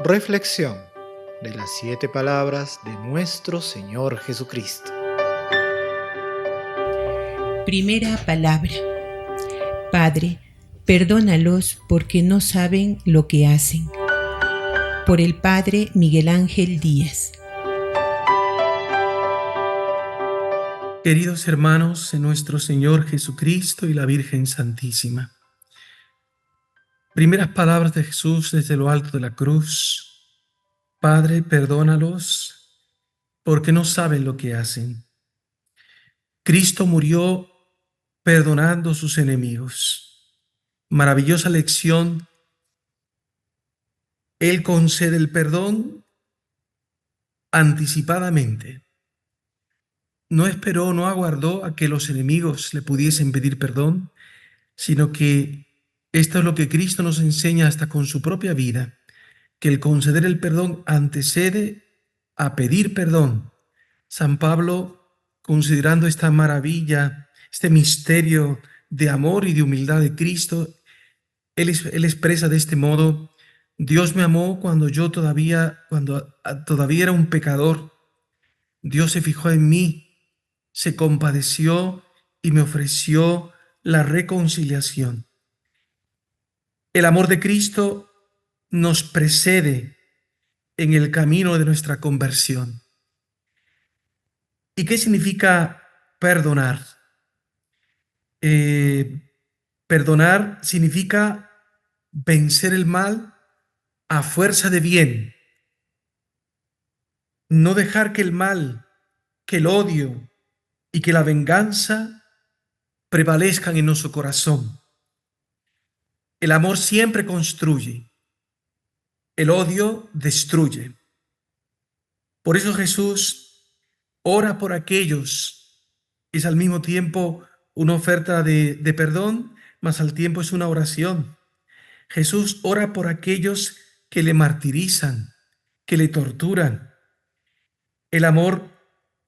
Reflexión de las 7 palabras de nuestro Señor Jesucristo. Primera palabra. Padre, perdónalos porque no saben lo que hacen. Por el Padre Miguel Ángel Díaz. Queridos hermanos en nuestro Señor Jesucristo y la Virgen Santísima. Primeras palabras de Jesús desde lo alto de la cruz. Padre, perdónalos porque no saben lo que hacen. Cristo murió perdonando a sus enemigos. Maravillosa lección. Él concede el perdón anticipadamente. No esperó, no aguardó a que los enemigos le pudiesen pedir perdón, sino que esto es lo que Cristo nos enseña hasta con su propia vida, que el conceder el perdón antecede a pedir perdón. San Pablo, considerando esta maravilla, este misterio de amor y de humildad de Cristo, él expresa de este modo: Dios me amó cuando todavía era un pecador. Dios se fijó en mí, se compadeció y me ofreció la reconciliación. El amor de Cristo nos precede en el camino de nuestra conversión. ¿Y qué significa perdonar? Perdonar significa vencer el mal a fuerza de bien. No dejar que el mal, que el odio y que la venganza prevalezcan en nuestro corazón. El amor siempre construye, el odio destruye. Por eso Jesús ora por aquellos. Es al mismo tiempo una oferta de perdón, mas al tiempo es una oración. Jesús ora por aquellos que le martirizan, que le torturan. El amor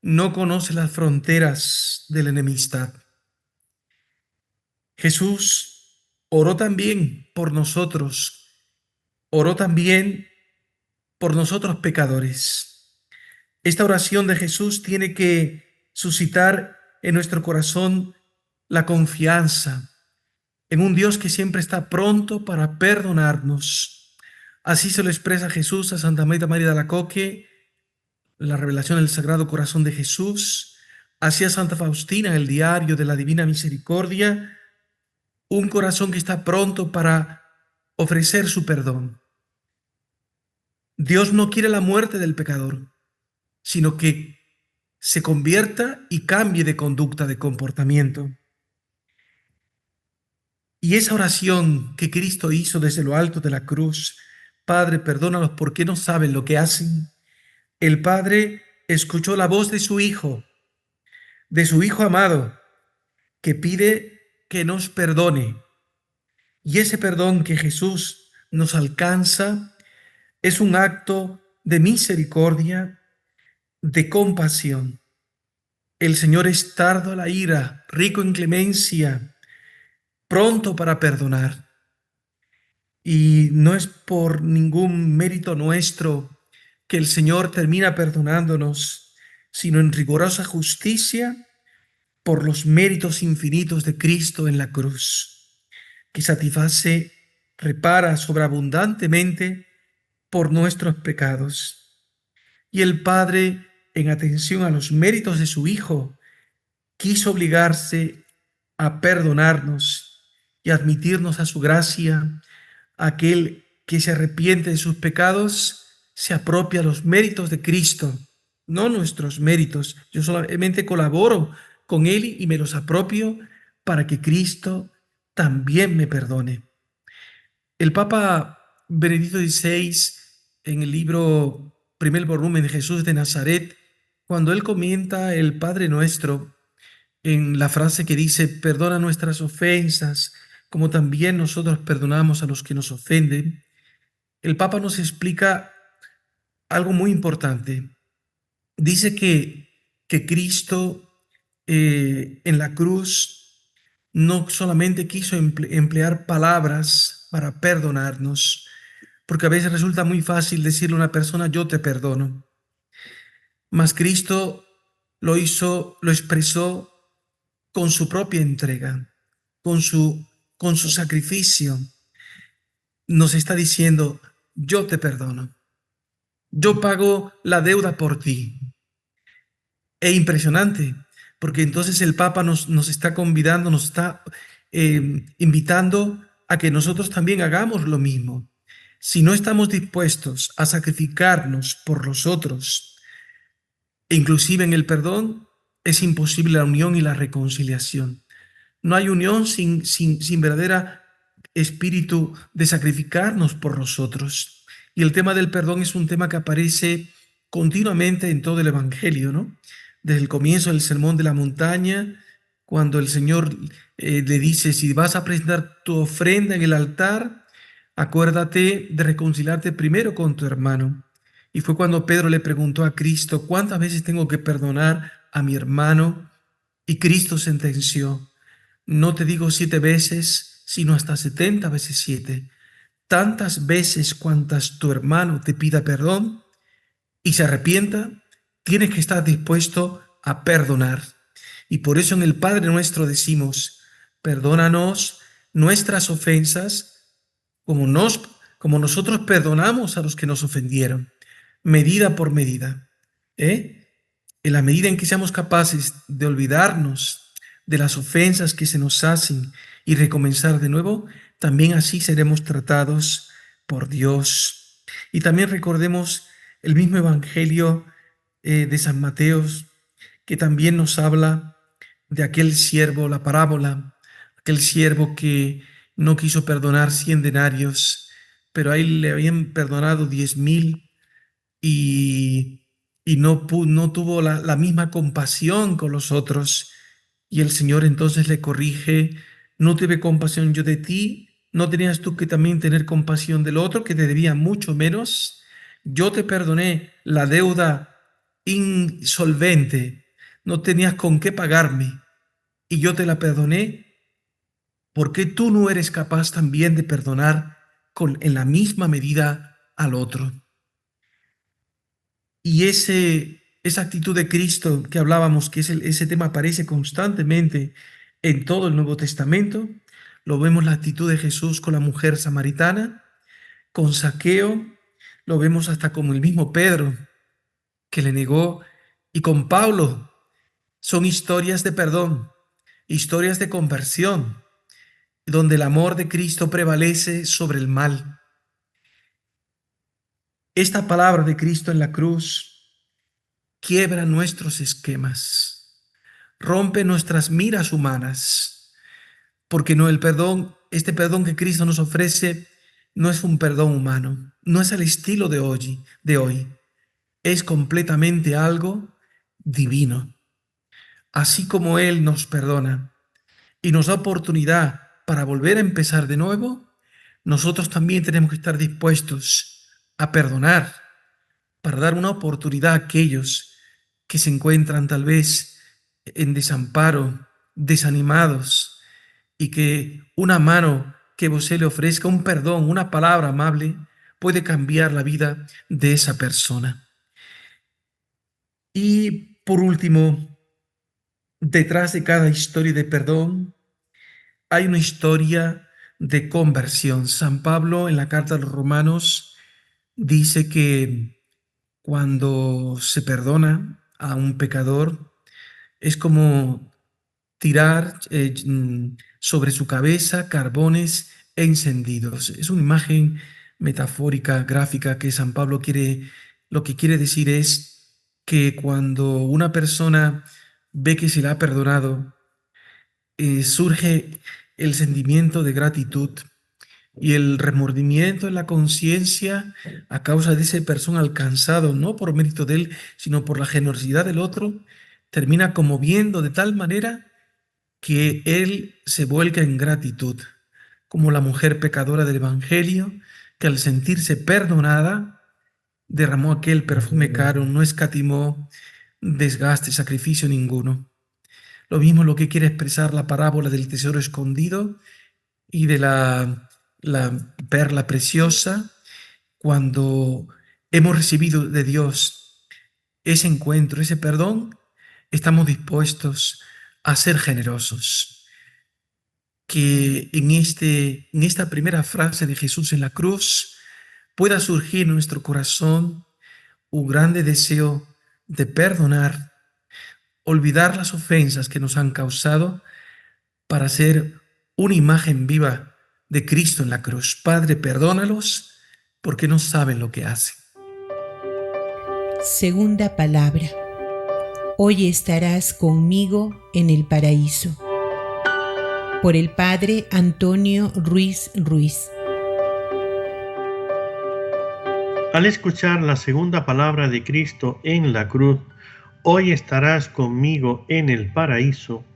no conoce las fronteras de la enemistad. Jesús oró también por nosotros, oró también por nosotros pecadores. Esta oración de Jesús tiene que suscitar en nuestro corazón la confianza en un Dios que siempre está pronto para perdonarnos. Así se lo expresa Jesús a Santa María de Alacoque, la revelación del Sagrado Corazón de Jesús. Así a Santa Faustina, el diario de la Divina Misericordia, un corazón que está pronto para ofrecer su perdón. Dios no quiere la muerte del pecador, sino que se convierta y cambie de conducta, de comportamiento. Y esa oración que Cristo hizo desde lo alto de la cruz: Padre, perdónalos porque no saben lo que hacen. El Padre escuchó la voz de su Hijo amado, que pide que nos perdone. Y ese perdón que Jesús nos alcanza es un acto de misericordia, de compasión. El Señor es tardo a la ira, rico en clemencia, pronto para perdonar. Y no es por ningún mérito nuestro que el Señor termina perdonándonos, sino en rigurosa justicia por los méritos infinitos de Cristo en la cruz, que satisface, repara sobreabundantemente por nuestros pecados. Y el Padre, en atención a los méritos de su Hijo, quiso obligarse a perdonarnos y admitirnos a su gracia. Aquel que se arrepiente de sus pecados se apropia los méritos de Cristo, no nuestros méritos. Yo solamente colaboro con Él y me los apropio para que Cristo también me perdone. El Papa Benedicto XVI, en el libro Primer volumen de Jesús de Nazaret, cuando él comenta el Padre Nuestro, en la frase que dice: perdona nuestras ofensas, como también nosotros perdonamos a los que nos ofenden, el Papa nos explica algo muy importante. Dice que Cristo en la cruz no solamente quiso emplear palabras para perdonarnos, porque a veces resulta muy fácil decirle a una persona, yo te perdono. Mas Cristo lo hizo, lo expresó con su propia entrega, con su sacrificio. Nos está diciendo, yo te perdono, yo pago la deuda por ti. Es impresionante, porque entonces el Papa nos está convidando, nos está invitando a que nosotros también hagamos lo mismo. Si no estamos dispuestos a sacrificarnos por los otros, e inclusive en el perdón, es imposible la unión y la reconciliación. No hay unión sin verdadera espíritu de sacrificarnos por los otros. Y el tema del perdón es un tema que aparece continuamente en todo el Evangelio, ¿no? Desde el comienzo del Sermón de la Montaña, cuando el Señor le dice, si vas a presentar tu ofrenda en el altar, acuérdate de reconciliarte primero con tu hermano. Y fue cuando Pedro le preguntó a Cristo, ¿cuántas veces tengo que perdonar a mi hermano? Y Cristo sentenció, no te digo 7 veces, sino hasta 70 veces 7. Tantas veces cuantas tu hermano te pida perdón y se arrepienta, tienes que estar dispuesto a perdonar. Y por eso en el Padre Nuestro decimos, perdónanos nuestras ofensas como nosotros perdonamos a los que nos ofendieron, medida por medida. En la medida en que seamos capaces de olvidarnos de las ofensas que se nos hacen y recomenzar de nuevo, también así seremos tratados por Dios. Y también recordemos el mismo Evangelio de San Mateo, que también nos habla de aquel siervo, la parábola, aquel siervo que no quiso perdonar 100 denarios, pero a él le habían perdonado 10.000 y no tuvo la misma compasión con los otros. Y el Señor entonces le corrige, no tuve compasión yo de ti, ¿no tenías tú que también tener compasión del otro que te debía mucho menos? Yo te perdoné la deuda insolvente, no tenías con qué pagarme y yo te la perdoné. ¿Por qué tú no eres capaz también de perdonar en la misma medida al otro? Y esa actitud de Cristo que hablábamos, que ese tema aparece constantemente en todo el Nuevo Testamento, lo vemos la actitud de Jesús con la mujer samaritana, con Zaqueo, lo vemos hasta como el mismo Pedro que le negó, y con Pablo. Son historias de perdón, historias de conversión, donde el amor de Cristo prevalece sobre el mal. Esta palabra de Cristo en la cruz quiebra nuestros esquemas, rompe nuestras miras humanas, porque no el perdón, este perdón que Cristo nos ofrece no es un perdón humano, no es el estilo de hoy, es completamente algo divino. Así como Él nos perdona y nos da oportunidad para volver a empezar de nuevo, nosotros también tenemos que estar dispuestos a perdonar, para dar una oportunidad a aquellos que se encuentran tal vez en desamparo, desanimados, y que una mano que vos le ofrezca, un perdón, una palabra amable, puede cambiar la vida de esa persona. Y por último, detrás de cada historia de perdón, hay una historia de conversión. San Pablo en la carta a los Romanos dice que cuando se perdona a un pecador es como tirar sobre su cabeza carbones encendidos. Es una imagen metafórica, gráfica, que San Pablo lo que quiere decir es que cuando una persona ve que se le ha perdonado, surge el sentimiento de gratitud y el remordimiento en la conciencia a causa de ese perdón alcanzado, no por mérito de él, sino por la generosidad del otro, termina conmoviendo de tal manera que él se vuelca en gratitud, como la mujer pecadora del Evangelio, que al sentirse perdonada, derramó aquel perfume caro, no escatimó desgaste, sacrificio ninguno. Lo mismo lo que quiere expresar la parábola del tesoro escondido y de la perla preciosa, Cuando hemos recibido de Dios ese encuentro, ese perdón, estamos dispuestos a ser generosos. Que en esta primera frase de Jesús en la cruz pueda surgir en nuestro corazón un grande deseo de perdonar, olvidar las ofensas que nos han causado para ser una imagen viva de Cristo en la cruz. Padre, perdónalos porque no saben lo que hacen. Segunda palabra. Hoy estarás conmigo en el paraíso. Por el Padre Antonio Ruiz Ruiz. Al escuchar la segunda palabra de Cristo en la cruz, hoy estarás conmigo en el paraíso,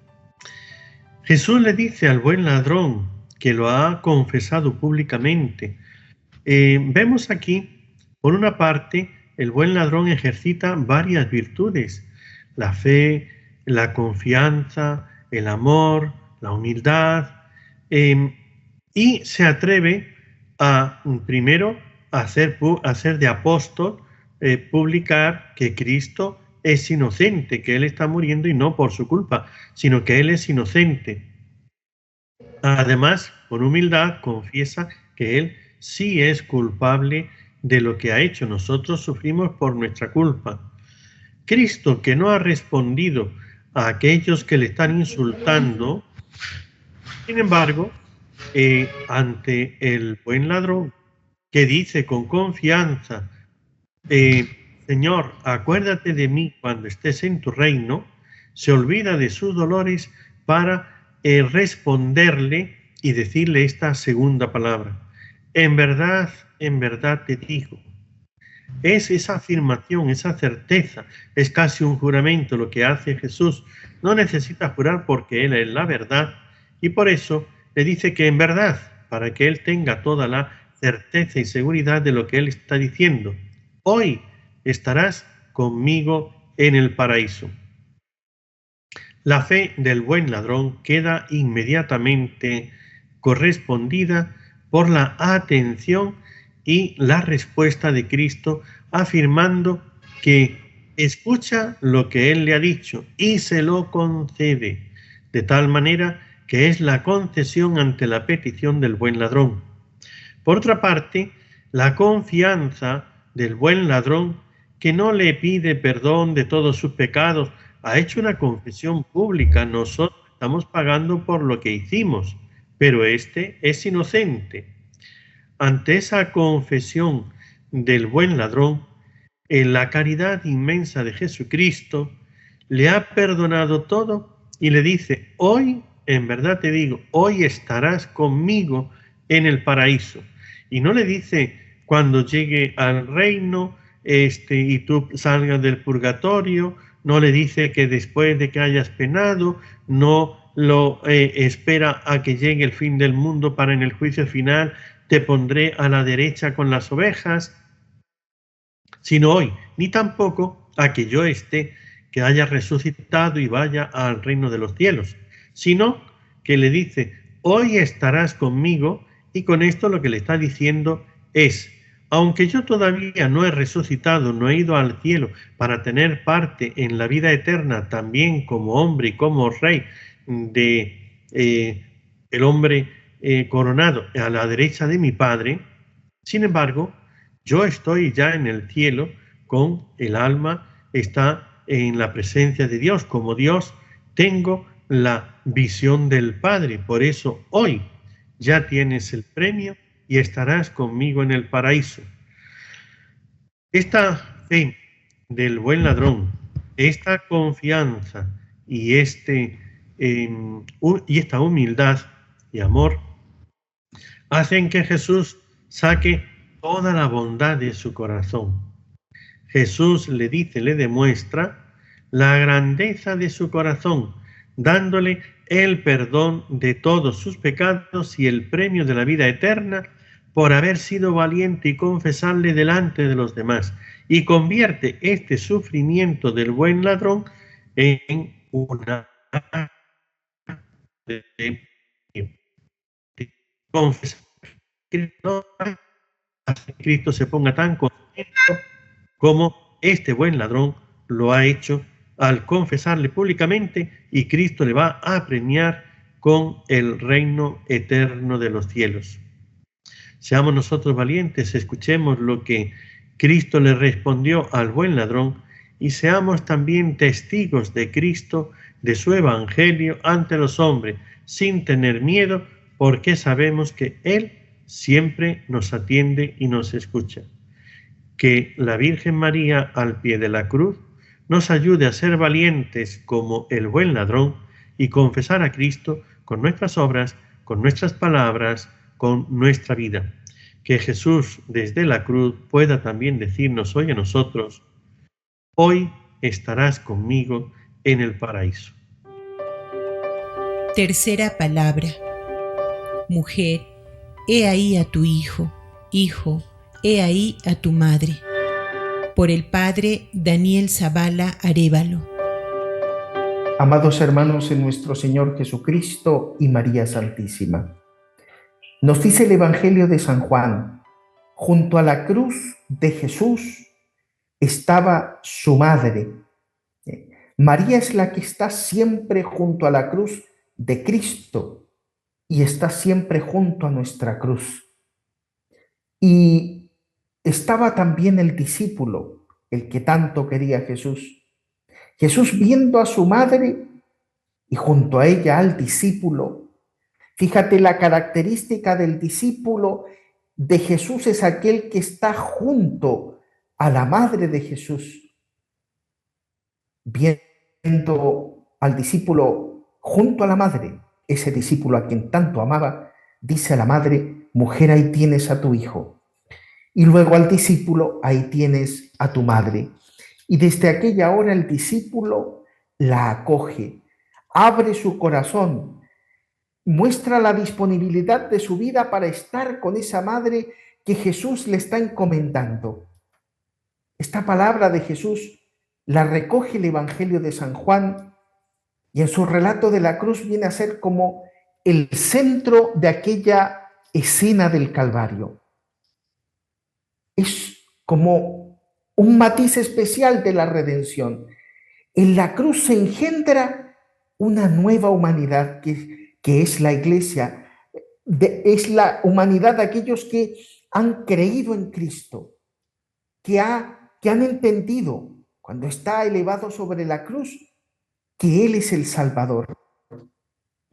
Jesús le dice al buen ladrón que lo ha confesado públicamente. Vemos aquí, por una parte, el buen ladrón ejercita varias virtudes: la fe, la confianza, el amor, la humildad, y se atreve a, primero, hacer de apóstol, publicar que Cristo es inocente, que Él está muriendo y no por su culpa, sino que Él es inocente. Además, con humildad, confiesa que Él sí es culpable de lo que ha hecho. Nosotros sufrimos por nuestra culpa. Cristo, que no ha respondido a aquellos que le están insultando, sin embargo, ante el buen ladrón, que dice con confianza, Señor, acuérdate de mí cuando estés en tu reino, se olvida de sus dolores para responderle y decirle esta segunda palabra: en verdad te digo. Es esa afirmación, esa certeza, es casi un juramento lo que hace Jesús. No necesita jurar porque Él es la verdad, y por eso le dice que en verdad, para que Él tenga toda la certeza y seguridad de lo que Él está diciendo: hoy estarás conmigo en el paraíso. La fe del buen ladrón queda inmediatamente correspondida por la atención y la respuesta de Cristo, afirmando que escucha lo que Él le ha dicho y se lo concede, de tal manera que es la concesión ante la petición del buen ladrón. Por otra parte, la confianza del buen ladrón, que no le pide perdón de todos sus pecados, ha hecho una confesión pública: nosotros estamos pagando por lo que hicimos, pero este es inocente. Ante esa confesión del buen ladrón, en la caridad inmensa de Jesucristo, le ha perdonado todo y le dice: hoy, en verdad te digo, hoy estarás conmigo en el paraíso. Y no le dice cuando llegue al reino y tú salgas del purgatorio, no le dice que después de que hayas penado, no lo espera a que llegue el fin del mundo para en el juicio final te pondré a la derecha con las ovejas, sino hoy, ni tampoco a que yo esté, que haya resucitado y vaya al reino de los cielos, sino que le dice: hoy estarás conmigo. Y con esto lo que le está diciendo es: aunque yo todavía no he resucitado, no he ido al cielo para tener parte en la vida eterna, también como hombre y como rey de el hombre coronado a la derecha de mi Padre, sin embargo, yo estoy ya en el cielo, con el alma está en la presencia de Dios. Como Dios tengo la visión del Padre. Por eso hoy ya tienes el premio y estarás conmigo en el paraíso. Esta fe del buen ladrón, esta confianza y esta humildad y amor hacen que Jesús saque toda la bondad de su corazón. Jesús le dice, le demuestra la grandeza de su corazón, dándole el perdón de todos sus pecados y el premio de la vida eterna por haber sido valiente y confesarle delante de los demás, y convierte este sufrimiento del buen ladrón en una confesión hace que Cristo se ponga tan contento como este buen ladrón lo ha hecho al confesarle públicamente, y Cristo le va a premiar con el reino eterno de los cielos. Seamos nosotros valientes, escuchemos lo que Cristo le respondió al buen ladrón y seamos también testigos de Cristo, de su evangelio ante los hombres, sin tener miedo, porque sabemos que Él siempre nos atiende y nos escucha. Que la Virgen María al pie de la cruz nos ayude a ser valientes como el buen ladrón y confesar a Cristo con nuestras obras, con nuestras palabras, con nuestra vida. Que Jesús desde la cruz pueda también decirnos hoy a nosotros: hoy estarás conmigo en el paraíso. Tercera palabra. Mujer, he ahí a tu hijo. Hijo, he ahí a tu madre. Por el padre Daniel Zavala Arévalo. Amados hermanos en nuestro Señor Jesucristo y María Santísima, nos dice el Evangelio de San Juan: junto a la cruz de Jesús estaba su madre. María es la que está siempre junto a la cruz de Cristo y está siempre junto a nuestra cruz. Y estaba también el discípulo, el que tanto quería a Jesús. Jesús, viendo a su madre y junto a ella al discípulo. Fíjate, la característica del discípulo de Jesús es aquel que está junto a la madre de Jesús. Viendo al discípulo junto a la madre, ese discípulo a quien tanto amaba, dice a la madre: mujer, ahí tienes a tu hijo. Y luego al discípulo: ahí tienes a tu madre. Y desde aquella hora el discípulo la acoge, abre su corazón, muestra la disponibilidad de su vida para estar con esa madre que Jesús le está encomendando. Esta palabra de Jesús la recoge el Evangelio de San Juan y en su relato de la cruz viene a ser como el centro de aquella escena del Calvario. Es como un matiz especial de la redención. En la cruz se engendra una nueva humanidad que es la Iglesia, es la humanidad de aquellos que han creído en Cristo, que han entendido, cuando está elevado sobre la cruz, que Él es el Salvador.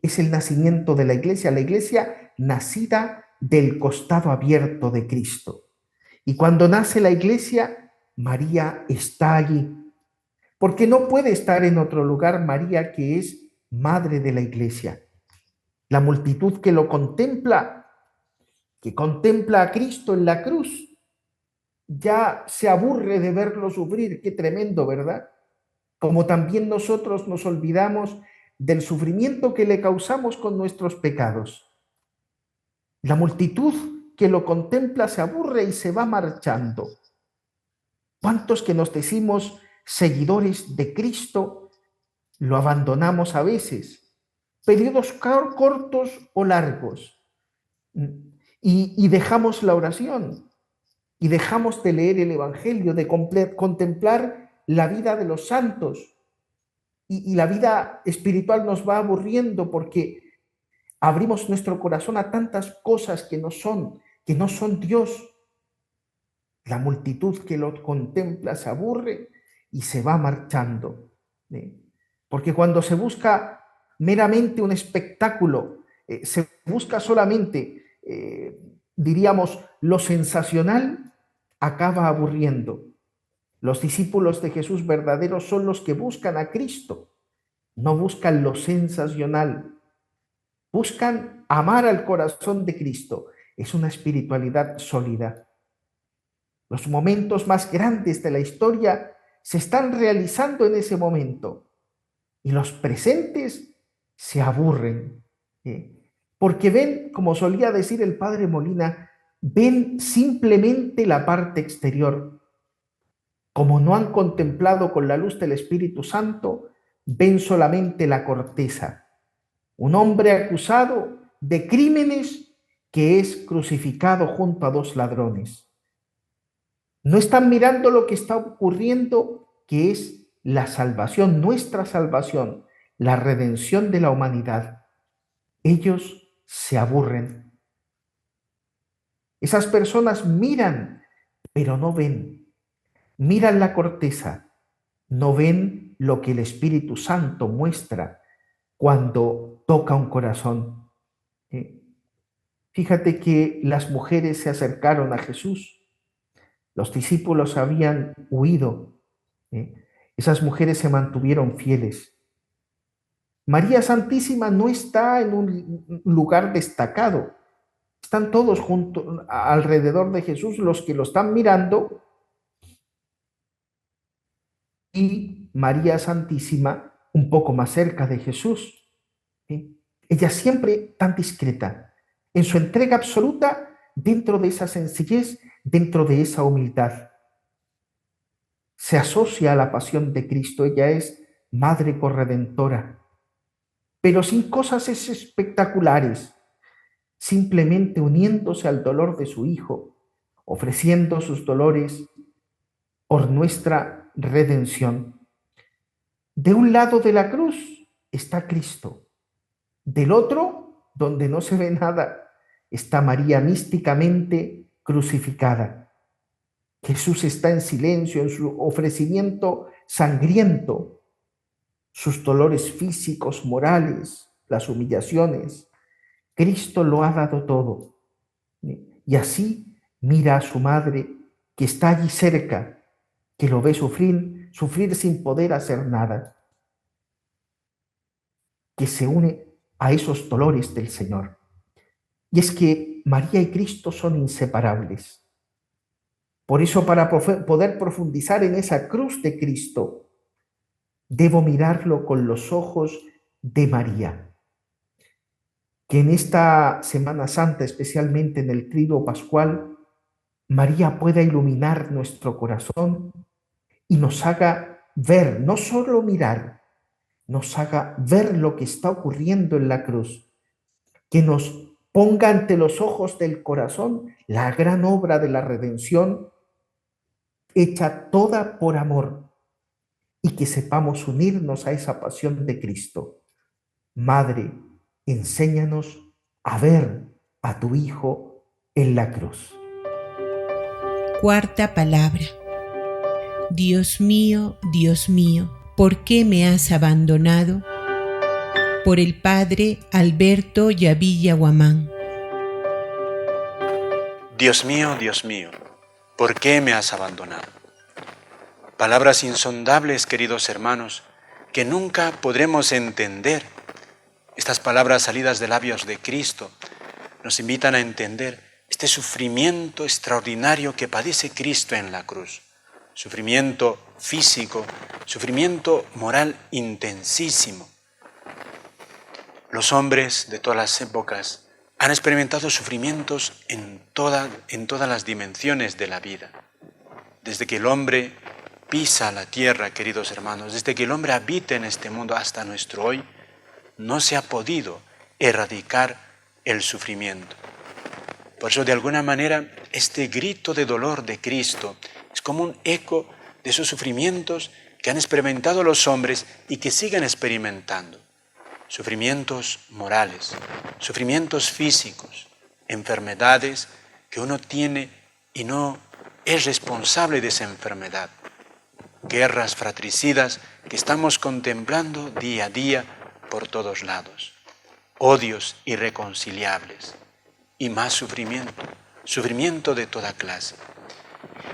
Es el nacimiento de la Iglesia nacida del costado abierto de Cristo. Y cuando nace la Iglesia, María está allí, porque no puede estar en otro lugar María, que es madre de la Iglesia. La multitud que lo contempla, que contempla a Cristo en la cruz, ya se aburre de verlo sufrir. Qué tremendo, ¿verdad? Como también nosotros nos olvidamos del sufrimiento que le causamos con nuestros pecados. La multitud que lo contempla se aburre y se va marchando. ¿Cuántos que nos decimos seguidores de Cristo lo abandonamos a veces? Periodos cortos o largos. Y dejamos la oración. Y dejamos de leer el Evangelio, de contemplar la vida de los santos. Y la vida espiritual nos va aburriendo porque abrimos nuestro corazón a tantas cosas que no son Dios. La multitud que lo contempla se aburre y se va marchando. Porque cuando se busca meramente un espectáculo, se busca solamente, diríamos, lo sensacional, acaba aburriendo. Los discípulos de Jesús verdaderos son los que buscan a Cristo, no buscan lo sensacional, buscan amar al corazón de Cristo. Es una espiritualidad sólida. Los momentos más grandes de la historia se están realizando en ese momento y los presentes se aburren, porque ven, como solía decir el padre Molina, ven simplemente la parte exterior. Como no han contemplado con la luz del Espíritu Santo, ven solamente la corteza. Un hombre acusado de crímenes que es crucificado junto a dos ladrones. No están mirando lo que está ocurriendo, que es la salvación, nuestra salvación, la redención de la humanidad. Ellos se aburren. Esas personas miran, pero no ven. Miran la corteza, no ven lo que el Espíritu Santo muestra cuando toca un corazón. Fíjate que las mujeres se acercaron a Jesús. Los discípulos habían huido. Esas mujeres se mantuvieron fieles. María Santísima no está en un lugar destacado. Están todos juntos alrededor de Jesús, los que lo están mirando, y María Santísima un poco más cerca de Jesús. Ella siempre tan discreta, en su entrega absoluta, dentro de esa sencillez, dentro de esa humildad. Se asocia a la pasión de Cristo. Ella es madre corredentora, pero sin cosas espectaculares, simplemente uniéndose al dolor de su Hijo, ofreciendo sus dolores por nuestra redención. De un lado de la cruz está Cristo, del otro, donde no se ve nada, está María místicamente crucificada. Jesús está en silencio, en su ofrecimiento sangriento, sus dolores físicos, morales, las humillaciones. Cristo lo ha dado todo. Y así mira a su madre, que está allí cerca, que lo ve sufrir sin poder hacer nada, que se une a esos dolores del Señor. Y es que María y Cristo son inseparables. Por eso, para poder profundizar en esa cruz de Cristo, debo mirarlo con los ojos de María. Que en esta Semana Santa, especialmente en el Triduo Pascual, María pueda iluminar nuestro corazón y nos haga ver, no solo mirar, nos haga ver lo que está ocurriendo en la cruz, que nos ponga ante los ojos del corazón la gran obra de la redención, hecha toda por amor, y que sepamos unirnos a esa pasión de Cristo. Madre, enséñanos a ver a tu Hijo en la cruz. Cuarta palabra. Dios mío, ¿por qué me has abandonado? Por el padre Alberto Yavilla Guamán. Dios mío, ¿por qué me has abandonado? Palabras insondables, queridos hermanos, que nunca podremos entender. Estas palabras salidas de labios de Cristo nos invitan a entender este sufrimiento extraordinario que padece Cristo en la cruz. Sufrimiento físico, sufrimiento moral intensísimo. Los hombres de todas las épocas han experimentado sufrimientos en todas las dimensiones de la vida. Desde que el hombre pisa la tierra, queridos hermanos, desde que el hombre habita en este mundo hasta nuestro hoy, no se ha podido erradicar el sufrimiento. Por eso, de alguna manera, este grito de dolor de Cristo es como un eco de esos sufrimientos que han experimentado los hombres y que siguen experimentando. Sufrimientos morales, sufrimientos físicos, enfermedades que uno tiene y no es responsable de esa enfermedad. Guerras fratricidas que estamos contemplando día a día por todos lados. Odios irreconciliables y más sufrimiento de toda clase.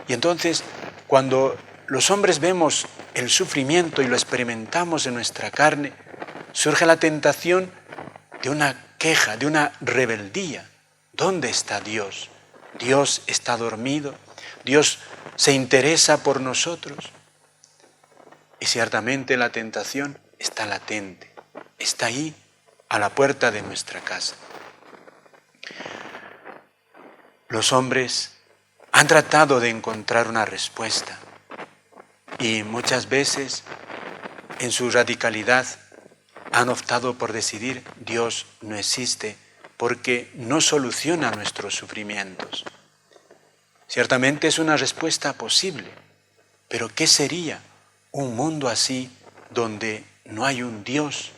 Y entonces, cuando los hombres vemos el sufrimiento y lo experimentamos en nuestra carne, surge la tentación de una queja, de una rebeldía. ¿Dónde está Dios? ¿Dios está dormido? ¿Dios se interesa por nosotros? Y ciertamente la tentación está latente, está ahí, a la puerta de nuestra casa. Los hombres han tratado de encontrar una respuesta y muchas veces, en su radicalidad, han optado por decidir Dios no existe porque no soluciona nuestros sufrimientos. Ciertamente es una respuesta posible, pero ¿qué sería un mundo así donde no hay un Dios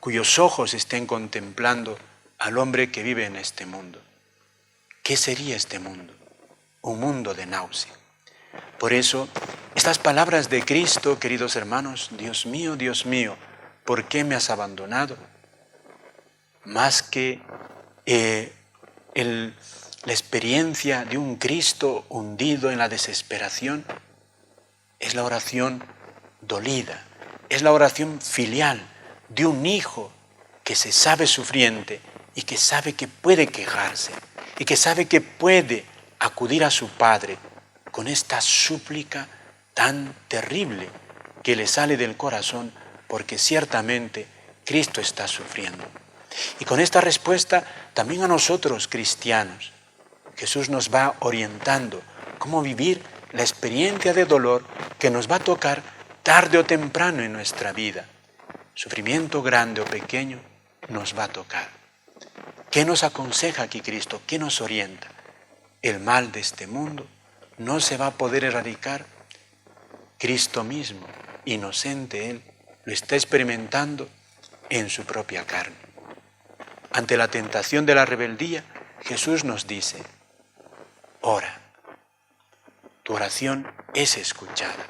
cuyos ojos estén contemplando al hombre que vive en este mundo? ¿Qué sería este mundo? Un mundo de náusea. Por eso, estas palabras de Cristo, queridos hermanos, Dios mío, ¿por qué me has abandonado? Más que la experiencia de un Cristo hundido en la desesperación, es la oración dolida, es la oración filial de un hijo que se sabe sufriente y que sabe que puede quejarse y que sabe que puede acudir a su Padre con esta súplica tan terrible que le sale del corazón porque ciertamente Cristo está sufriendo. Y con esta respuesta también a nosotros cristianos, Jesús nos va orientando cómo vivir la experiencia de dolor que nos va a tocar tarde o temprano en nuestra vida. Sufrimiento grande o pequeño nos va a tocar. ¿Qué nos aconseja aquí Cristo? ¿Qué nos orienta? El mal de este mundo no se va a poder erradicar. Cristo mismo, inocente Él, lo está experimentando en su propia carne. Ante la tentación de la rebeldía, Jesús nos dice: ora, tu oración es escuchada.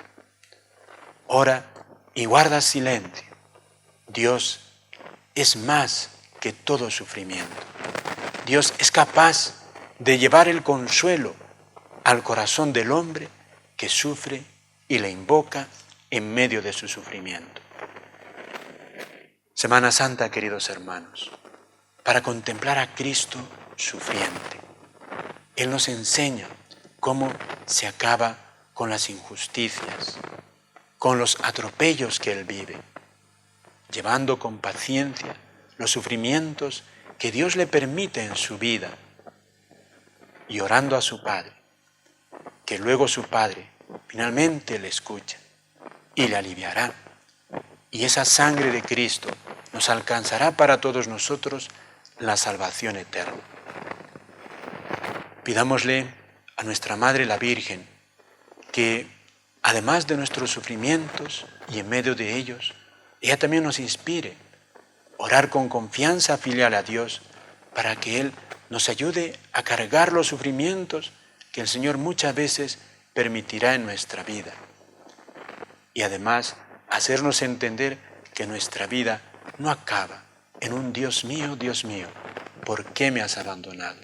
Ora y guarda silencio. Dios es más que todo sufrimiento. Dios es capaz de llevar el consuelo al corazón del hombre que sufre y le invoca en medio de su sufrimiento. Semana Santa, queridos hermanos, para contemplar a Cristo sufriente. Él nos enseña cómo se acaba con las injusticias, con los atropellos que Él vive, llevando con paciencia los sufrimientos que Dios le permite en su vida y orando a su Padre, que luego su Padre finalmente le escucha y le aliviará. Y esa sangre de Cristo nos alcanzará para todos nosotros la salvación eterna. Pidámosle a nuestra Madre la Virgen que, además de nuestros sufrimientos y en medio de ellos, ella también nos inspire a orar con confianza filial a Dios para que Él nos ayude a cargar los sufrimientos que el Señor muchas veces permitirá en nuestra vida. Y además, hacernos entender que nuestra vida no acaba en un Dios mío, ¿por qué me has abandonado?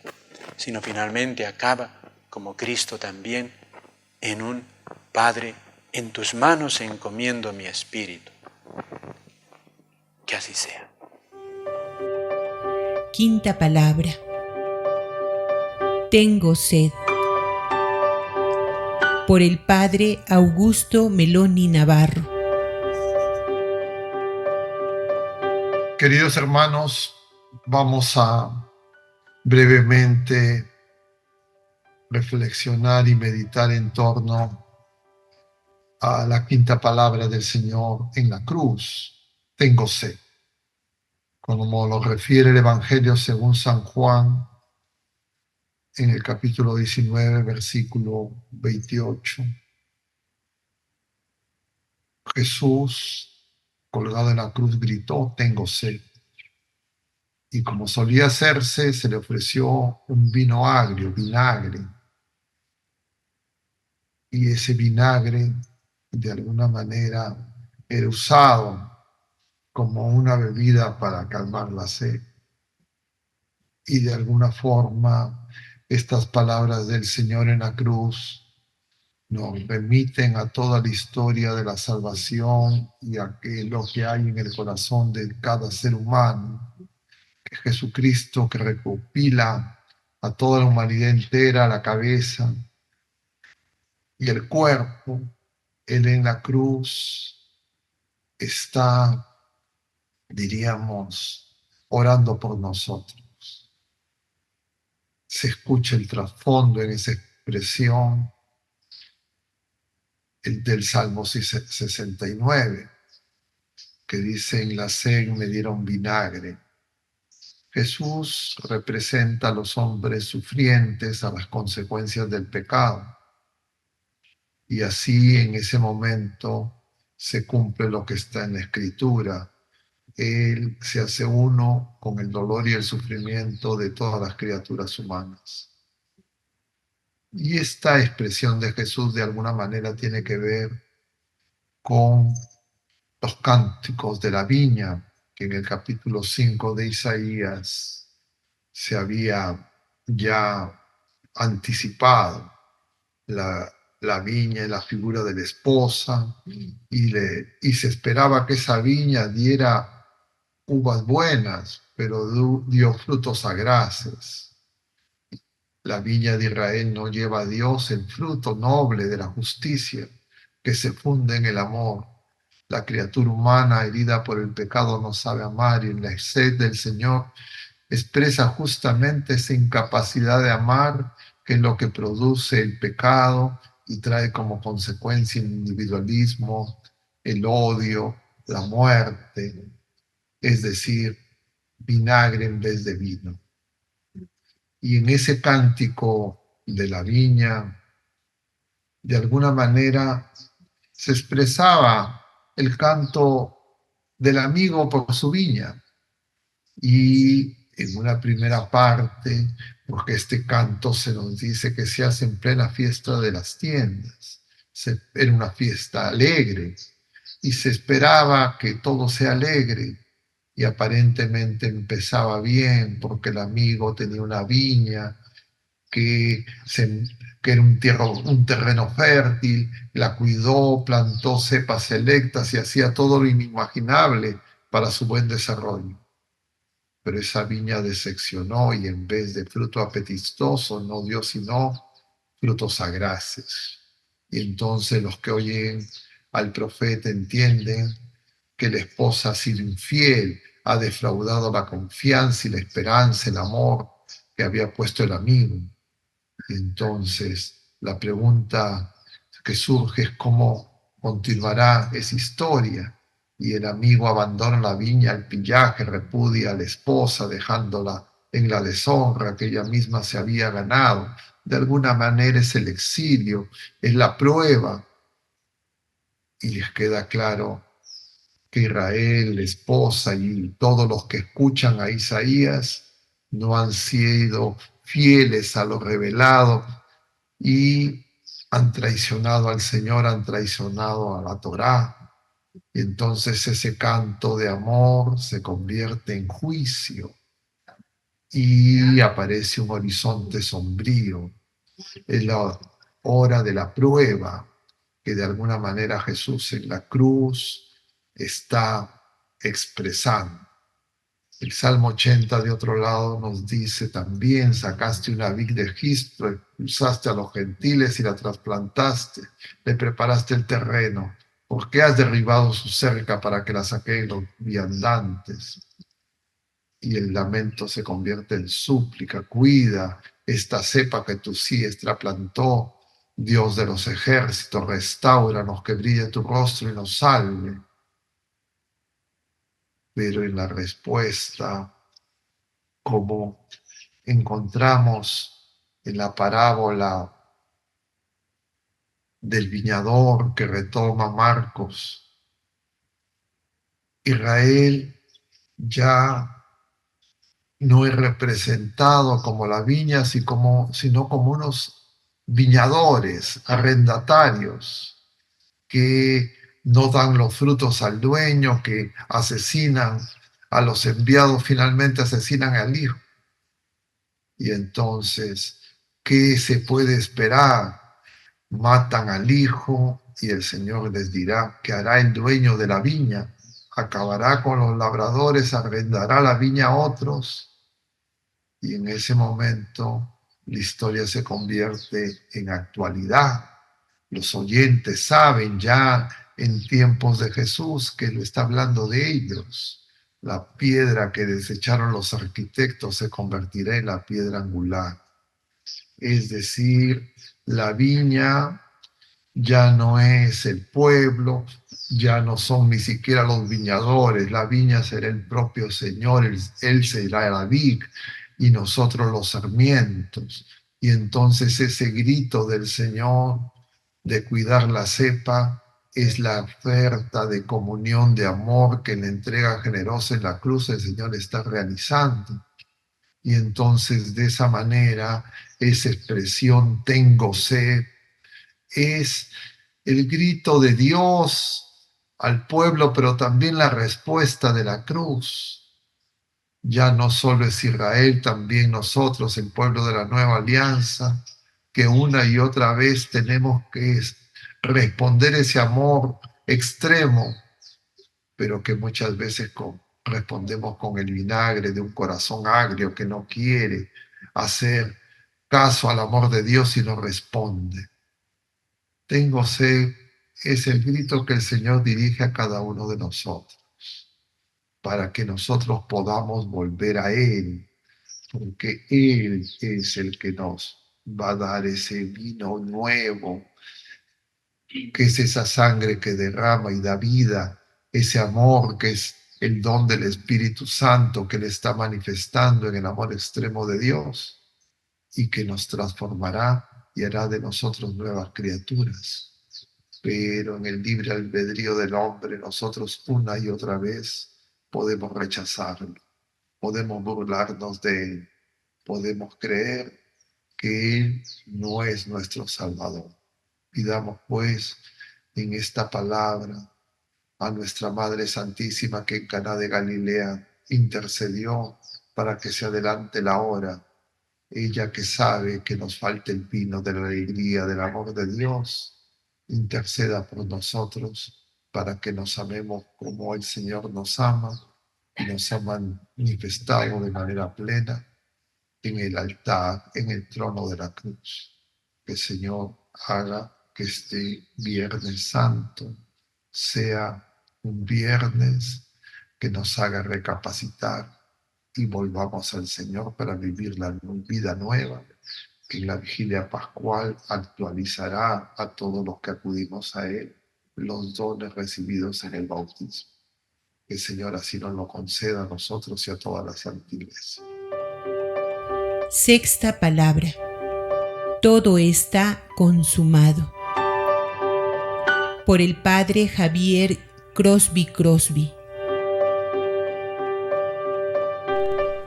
Sino finalmente acaba, como Cristo también, en un Padre, en tus manos encomiendo mi espíritu. Que así sea. Quinta palabra. Tengo sed. Por el Padre Augusto Meloni Navarro. Queridos hermanos, vamos a brevemente reflexionar y meditar en torno a la quinta palabra del Señor en la cruz. Tengo sed. Como lo refiere el Evangelio según San Juan, en el capítulo 19, versículo 28. Jesús, colgado en la cruz, gritó: tengo sed. Y como solía hacerse, se le ofreció un vino agrio, vinagre. Y ese vinagre, de alguna manera, era usado como una bebida para calmar la sed. Y de alguna forma, estas palabras del Señor en la cruz nos remiten a toda la historia de la salvación y a lo que hay en el corazón de cada ser humano. Que Jesucristo, que recopila a toda la humanidad entera, la cabeza y el cuerpo, Él en la cruz está, diríamos, orando por nosotros. Se escucha el trasfondo en esa expresión del Salmo 69, que dice: en la sed me dieron vinagre Jesús representa a los hombres sufrientes a las consecuencias del pecado. Y así en ese momento se cumple lo que está en la Escritura. Él se hace uno con el dolor y el sufrimiento de todas las criaturas humanas. Y esta expresión de Jesús de alguna manera tiene que ver con los cánticos de la viña, que en el capítulo 5 de Isaías se había ya anticipado. La viña y la figura de la esposa, y se esperaba que esa viña diera uvas buenas, pero dio frutos agraces. La viña de Israel no lleva a Dios el fruto noble de la justicia que se funde en el amor. La criatura humana herida por el pecado no sabe amar, y en la sed del Señor expresa justamente esa incapacidad de amar, que es lo que produce el pecado y trae como consecuencia el individualismo, el odio, la muerte, es decir, vinagre en vez de vino. Y en ese cántico de la viña, de alguna manera se expresaba el canto del amigo por su viña. Y en una primera parte, porque este canto se nos dice que se hace en plena fiesta de las tiendas, era una fiesta alegre y se esperaba que todo sea alegre, y aparentemente empezaba bien porque el amigo tenía una viña que era un terreno fértil, la cuidó, plantó cepas selectas y hacía todo lo inimaginable para su buen desarrollo. Pero esa viña decepcionó, y en vez de fruto apetitoso no dio sino frutos agraces. Y entonces los que oyen al profeta entienden que la esposa ha sido infiel, ha defraudado la confianza y la esperanza, el amor que había puesto el amigo. Y entonces la pregunta que surge es cómo continuará esa historia. Y el amigo abandona la viña al pillaje, repudia a la esposa, dejándola en la deshonra que ella misma se había ganado. De alguna manera es el exilio, es la prueba. Y les queda claro que Israel, la esposa y todos los que escuchan a Isaías no han sido fieles a lo revelado y han traicionado al Señor, han traicionado a la Torá. Y entonces ese canto de amor se convierte en juicio y aparece un horizonte sombrío. Es la hora de la prueba que de alguna manera Jesús en la cruz está expresando. El Salmo 80 de otro lado nos dice también: sacaste una vid de Egipto, expulsaste a los gentiles y la trasplantaste, le preparaste el terreno. ¿Por qué has derribado su cerca para que la saquen los viandantes? Y el lamento se convierte en súplica: cuida esta cepa que tu diestra plantó. Dios de los ejércitos, restáuranos, que brille tu rostro y nos salve. Pero en la respuesta, como encontramos en la parábola del viñador que retoma Marcos, Israel ya no es representado como la viña, sino como unos viñadores, arrendatarios, que no dan los frutos al dueño, que asesinan a los enviados, finalmente asesinan al hijo. Y entonces, ¿qué se puede esperar? Matan al hijo y el Señor les dirá: ¿qué hará el dueño de la viña? Acabará con los labradores, arrendará la viña a otros. Y en ese momento la historia se convierte en actualidad. Los oyentes saben ya en tiempos de Jesús que lo está hablando de ellos. La piedra que desecharon los arquitectos se convertirá en la piedra angular. Es decir, la viña ya no es el pueblo, ya no son ni siquiera los viñadores, la viña será el propio Señor, Él será la vid y nosotros los sarmientos. Y entonces ese grito del Señor de cuidar la cepa es la oferta de comunión, de amor que en la entrega generosa en la cruz el Señor está realizando. Y entonces de esa manera, esa expresión tengo sed es el grito de Dios al pueblo, pero también la respuesta de la cruz. Ya no solo es Israel, también nosotros, el pueblo de la nueva alianza, que una y otra vez tenemos que responder ese amor extremo, pero que muchas veces respondemos con el vinagre de un corazón agrio que no quiere hacer caso al amor de Dios y no responde. Tengo sed es el grito que el Señor dirige a cada uno de nosotros, para que nosotros podamos volver a Él, porque Él es el que nos va a dar ese vino nuevo, que es esa sangre que derrama y da vida, ese amor que es el don del Espíritu Santo que le está manifestando en el amor extremo de Dios y que nos transformará y hará de nosotros nuevas criaturas. Pero en el libre albedrío del hombre nosotros una y otra vez podemos rechazarlo, podemos burlarnos de Él, podemos creer que Él no es nuestro Salvador. Pidamos pues en esta palabra a nuestra Madre Santísima que en Caná de Galilea intercedió para que se adelante la hora, ella que sabe que nos falta el vino de la alegría, del amor de Dios, interceda por nosotros para que nos amemos como el Señor nos ama y nos ha manifestado de manera plena en el altar, en el trono de la cruz. Que el Señor haga que este Viernes Santo sea un viernes que nos haga recapacitar y volvamos al Señor para vivir la vida nueva que en la vigilia pascual actualizará a todos los que acudimos a Él los dones recibidos en el bautismo. Que el Señor así nos lo conceda a nosotros y a toda la Santa Iglesia. Sexta palabra. Todo está consumado. Por el Padre Javier Crosby.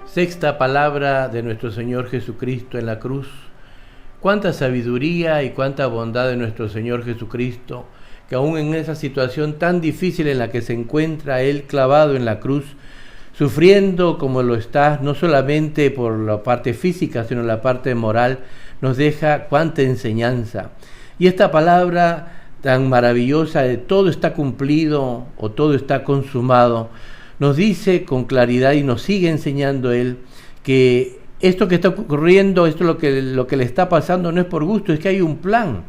Sexta palabra de nuestro Señor Jesucristo en la cruz. Cuánta sabiduría y cuánta bondad de nuestro Señor Jesucristo, que aún en esa situación tan difícil en la que se encuentra Él clavado en la cruz, sufriendo como lo está, no solamente por la parte física, sino la parte moral, nos deja cuánta enseñanza. Y esta palabra tan maravillosa de todo está cumplido o todo está consumado, nos dice con claridad y nos sigue enseñando Él que esto que está ocurriendo, esto lo que le está pasando no es por gusto, es que hay un plan.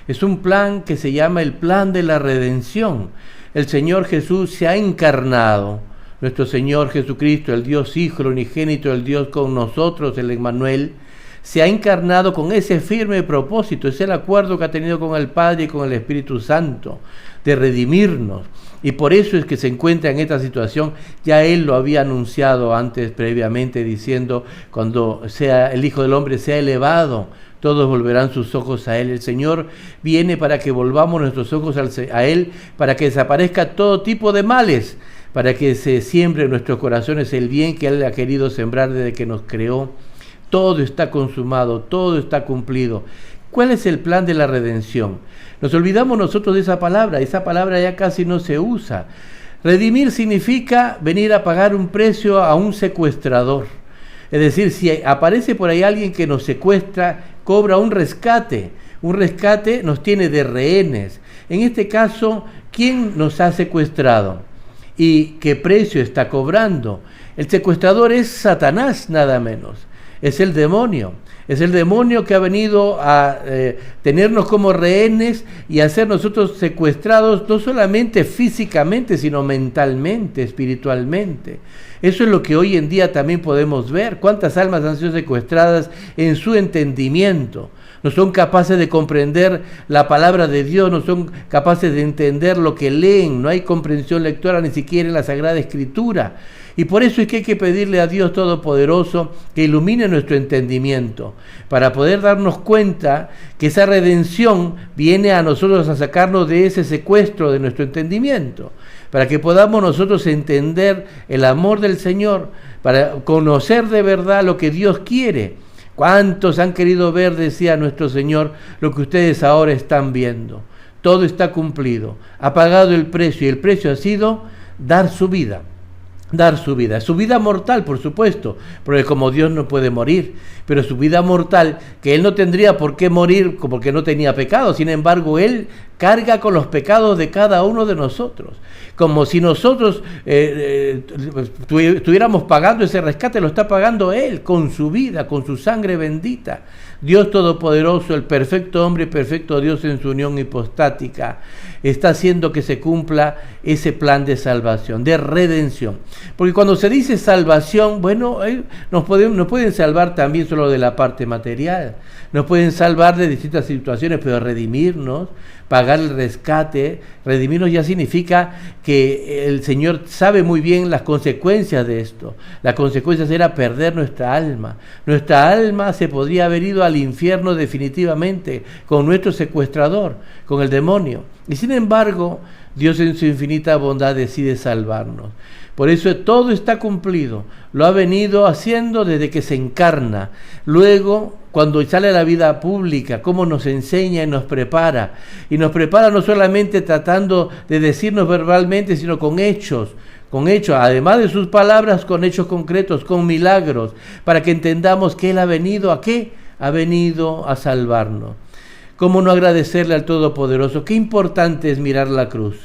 Es un plan que se llama el plan de la redención. El Señor Jesús se ha encarnado. Nuestro Señor Jesucristo, el Dios Hijo, el unigénito, el Dios con nosotros, el Emmanuel, se ha encarnado con ese firme propósito, es el acuerdo que ha tenido con el Padre y con el Espíritu Santo, de redimirnos. Y por eso es que se encuentra en esta situación. Ya Él lo había anunciado antes, previamente, diciendo, cuando sea el Hijo del Hombre sea elevado, todos volverán sus ojos a Él. El Señor viene para que volvamos nuestros ojos a Él, para que desaparezca todo tipo de males, para que se siembre en nuestros corazones el bien que Él ha querido sembrar desde que nos creó. Todo está consumado, todo está cumplido. ¿Cuál es el plan de la redención? Nos olvidamos nosotros de esa palabra ya casi no se usa. Redimir significa venir a pagar un precio a un secuestrador. Es decir, si aparece por ahí alguien que nos secuestra, cobra un rescate nos tiene de rehenes. En este caso, ¿quién nos ha secuestrado? ¿Y qué precio está cobrando? El secuestrador es Satanás, nada menos. Es el demonio que ha venido a tenernos como rehenes y a ser nosotros secuestrados, no solamente físicamente, sino mentalmente, espiritualmente. Eso es lo que hoy en día también podemos ver. ¿Cuántas almas han sido secuestradas en su entendimiento? no son capaces de comprender la palabra de Dios, no son capaces de entender lo que leen, no hay comprensión lectora ni siquiera en la Sagrada Escritura. Y por eso es que hay que pedirle a Dios Todopoderoso que ilumine nuestro entendimiento, para poder darnos cuenta que esa redención viene a nosotros a sacarnos de ese secuestro de nuestro entendimiento, para que podamos nosotros entender el amor del Señor, para conocer de verdad lo que Dios quiere. ¿Cuántos han querido ver, decía nuestro Señor, lo que ustedes ahora están viendo? Todo está cumplido, ha pagado el precio, y el precio ha sido dar su vida. Dar su vida mortal, por supuesto, porque como Dios no puede morir, pero su vida mortal, que Él no tendría por qué morir porque no tenía pecado, sin embargo, Él carga con los pecados de cada uno de nosotros, como si nosotros estuviéramos pagando ese rescate, lo está pagando Él con su vida, con su sangre bendita. Dios Todopoderoso, el perfecto hombre y perfecto Dios en su unión hipostática, está haciendo que se cumpla ese plan de salvación, de redención. Porque cuando se dice salvación, bueno, nos pueden salvar también solo de la parte material, nos pueden salvar de distintas situaciones, pero redimirnos, pagar el rescate, redimirnos ya significa que el Señor sabe muy bien las consecuencias de esto. Las consecuencias era perder nuestra alma. Nuestra alma se podría haber ido al infierno definitivamente con nuestro secuestrador, con el demonio. Y sin embargo, Dios en su infinita bondad decide salvarnos. Por eso todo está cumplido. Lo ha venido haciendo desde que se encarna. Luego, cuando sale a la vida pública, cómo nos enseña y nos prepara. Y nos prepara no solamente tratando de decirnos verbalmente, sino con hechos, además de sus palabras, con hechos concretos, con milagros, para que entendamos que Él ha venido ¿a qué? Ha venido a salvarnos. ¿Cómo no agradecerle al Todopoderoso? Qué importante es mirar la cruz.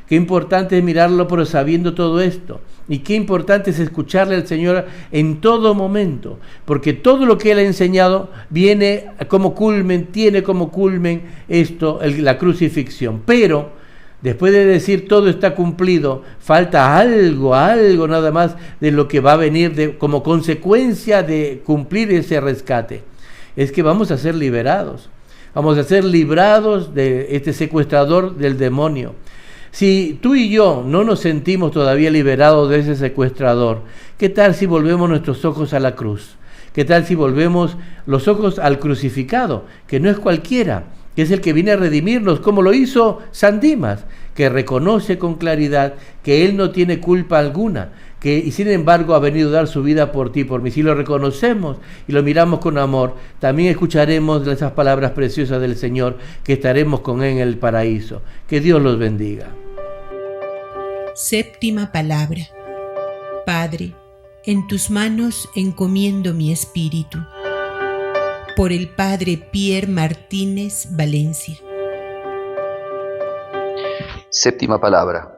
Qué importante es mirarlo, pero sabiendo todo esto. Y qué importante es escucharle al Señor en todo momento. Porque todo lo que Él ha enseñado viene como culmen, tiene como culmen esto, la crucifixión. Pero después de decir todo está cumplido, falta algo nada más de lo que va a venir como consecuencia de cumplir ese rescate. Es que vamos a ser liberados. Vamos a ser librados de este secuestrador del demonio. Si tú y yo no nos sentimos todavía liberados de ese secuestrador, ¿qué tal si volvemos nuestros ojos a la cruz? ¿Qué tal si volvemos los ojos al crucificado, que no es cualquiera, que es el que viene a redimirnos, como lo hizo San Dimas, que reconoce con claridad que él no tiene culpa alguna, y sin embargo ha venido a dar su vida por ti, por mí? Si lo reconocemos y lo miramos con amor, también escucharemos esas palabras preciosas del Señor, que estaremos con Él en el paraíso. Que Dios los bendiga. Séptima palabra. Padre, en tus manos encomiendo mi espíritu. Por el Padre Pierre Martínez Valencia. Séptima palabra.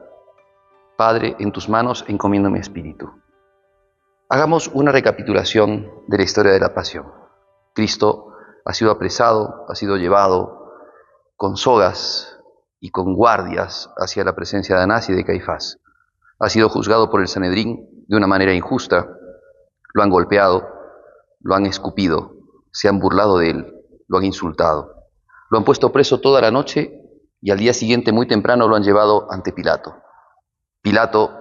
Padre, en tus manos encomiendo mi espíritu. Hagamos una recapitulación de la historia de la pasión. Cristo ha sido apresado, ha sido llevado con sogas y con guardias hacia la presencia de Anás y de Caifás. Ha sido juzgado por el Sanedrín de una manera injusta. Lo han golpeado, lo han escupido, se han burlado de él, lo han insultado. Lo han puesto preso toda la noche y al día siguiente, muy temprano, lo han llevado ante Pilato. Pilato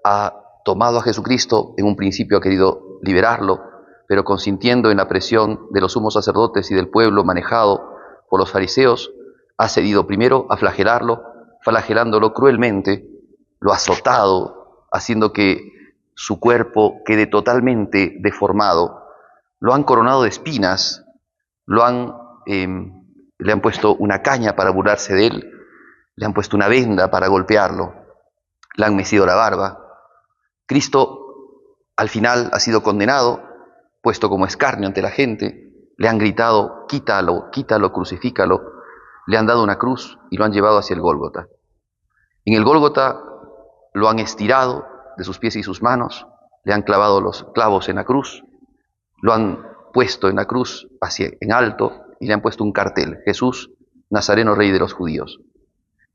ha tomado a Jesucristo, en un principio ha querido liberarlo, pero consintiendo en la presión de los sumos sacerdotes y del pueblo manejado por los fariseos, ha cedido primero a flagelarlo, flagelándolo cruelmente, lo ha azotado, haciendo que su cuerpo quede totalmente deformado, lo han coronado de espinas, le han puesto una caña para burlarse de él, le han puesto una venda para golpearlo, le han mecido la barba. Cristo al final ha sido condenado, puesto como escarnio ante la gente, le han gritado, quítalo, quítalo, crucifícalo, le han dado una cruz y lo han llevado hacia el Gólgota. En el Gólgota lo han estirado de sus pies y sus manos, le han clavado los clavos en la cruz, lo han puesto en la cruz en alto y le han puesto un cartel: Jesús, Nazareno, Rey de los Judíos.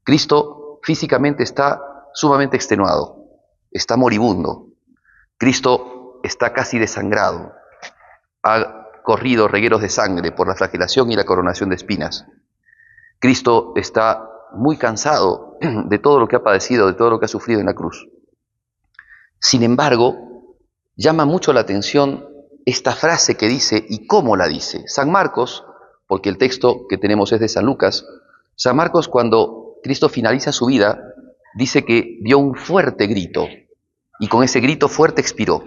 Cristo físicamente está sumamente extenuado, está moribundo. Cristo está casi desangrado. Ha corrido regueros de sangre por la flagelación y la coronación de espinas. Cristo está muy cansado de todo lo que ha padecido, de todo lo que ha sufrido en la cruz. Sin embargo, llama mucho la atención esta frase que dice y cómo la dice. San Marcos, porque el texto que tenemos es de San Lucas, San Marcos, cuando Cristo finaliza su vida, dice que dio un fuerte grito y con ese grito fuerte expiró.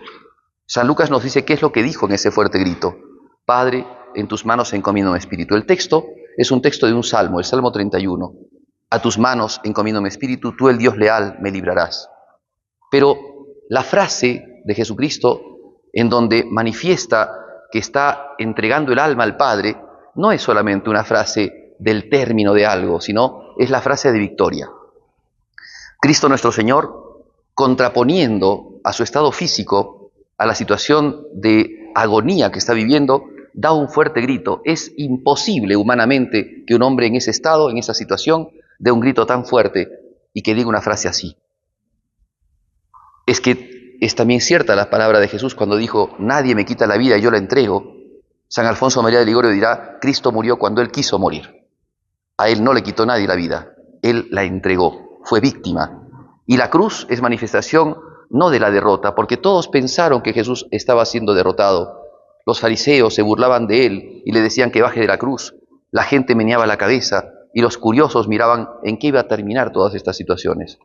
San Lucas nos dice qué es lo que dijo en ese fuerte grito. Padre, en tus manos encomiendo mi espíritu. El texto es un texto de un salmo, el Salmo 31. A tus manos encomiendo mi espíritu, tú el Dios leal me librarás. Pero la frase de Jesucristo en donde manifiesta que está entregando el alma al Padre no es solamente una frase del término de algo, sino es la frase de victoria. Cristo nuestro Señor, contraponiendo a su estado físico, a la situación de agonía que está viviendo, da un fuerte grito. Es imposible humanamente que un hombre en ese estado, en esa situación, dé un grito tan fuerte y que diga una frase así. Es que es también cierta la palabra de Jesús cuando dijo, nadie me quita la vida y yo la entrego. San Alfonso María de Ligorio dirá, Cristo murió cuando Él quiso morir. A Él no le quitó nadie la vida, Él la entregó, fue víctima. Y la cruz es manifestación no de la derrota, porque todos pensaron que Jesús estaba siendo derrotado. Los fariseos se burlaban de Él y le decían que baje de la cruz. La gente meneaba la cabeza y los curiosos miraban en qué iba a terminar todas estas situaciones.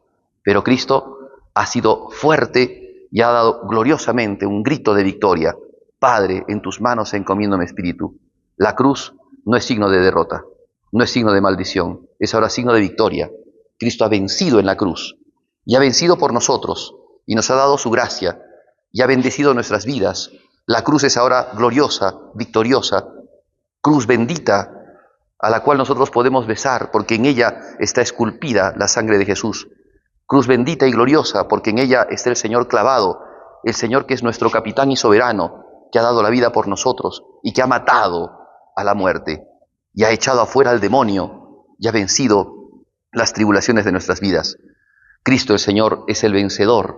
Pero Cristo ha sido fuerte y ha dado gloriosamente un grito de victoria. Padre, en tus manos encomiendo mi espíritu. La cruz no es signo de derrota, no es signo de maldición, es ahora signo de victoria. Cristo ha vencido en la cruz y ha vencido por nosotros y nos ha dado su gracia y ha bendecido nuestras vidas. La cruz es ahora gloriosa, victoriosa, cruz bendita a la cual nosotros podemos besar porque en ella está esculpida la sangre de Jesús. Cruz bendita y gloriosa porque en ella está el Señor clavado, el Señor que es nuestro capitán y soberano, que ha dado la vida por nosotros y que ha matado a la muerte y ha echado afuera al demonio y ha vencido las tribulaciones de nuestras vidas. Cristo el Señor es el vencedor.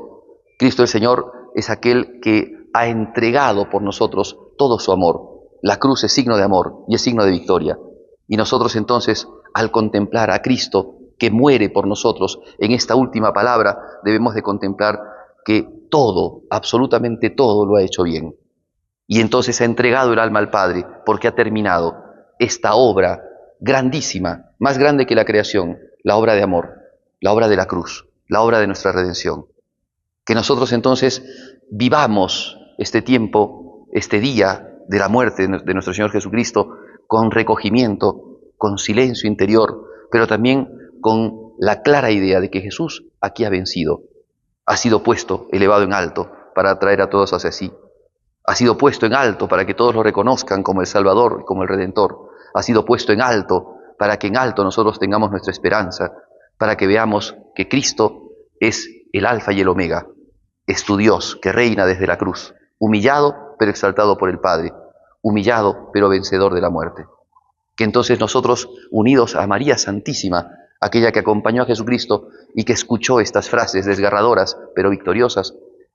Cristo el Señor es aquel que ha entregado por nosotros todo su amor. La cruz es signo de amor y es signo de victoria. Y nosotros entonces, al contemplar a Cristo que muere por nosotros en esta última palabra, debemos de contemplar que todo, absolutamente todo lo ha hecho bien. Y entonces ha entregado el alma al Padre porque ha terminado esta obra grandísima, más grande que la creación, la obra de amor, la obra de la cruz, la obra de nuestra redención. Que nosotros entonces vivamos este tiempo, este día de la muerte de nuestro Señor Jesucristo con recogimiento, con silencio interior, pero también con la clara idea de que Jesús aquí ha vencido, ha sido puesto, elevado en alto para atraer a todos hacia sí. Ha sido puesto en alto para que todos lo reconozcan como el Salvador y como el Redentor. Ha sido puesto en alto para que en alto nosotros tengamos nuestra esperanza, para que veamos que Cristo es el Alfa y el Omega, es tu Dios que reina desde la cruz, humillado pero exaltado por el Padre, humillado pero vencedor de la muerte. Que entonces nosotros, unidos a María Santísima, aquella que acompañó a Jesucristo y que escuchó estas frases desgarradoras pero victoriosas,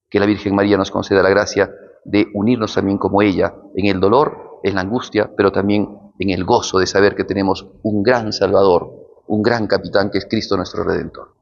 que la Virgen María nos conceda la gracia de unirnos también como ella en el dolor, en la angustia, pero también en el gozo de saber que tenemos un gran Salvador, un gran capitán que es Cristo nuestro Redentor.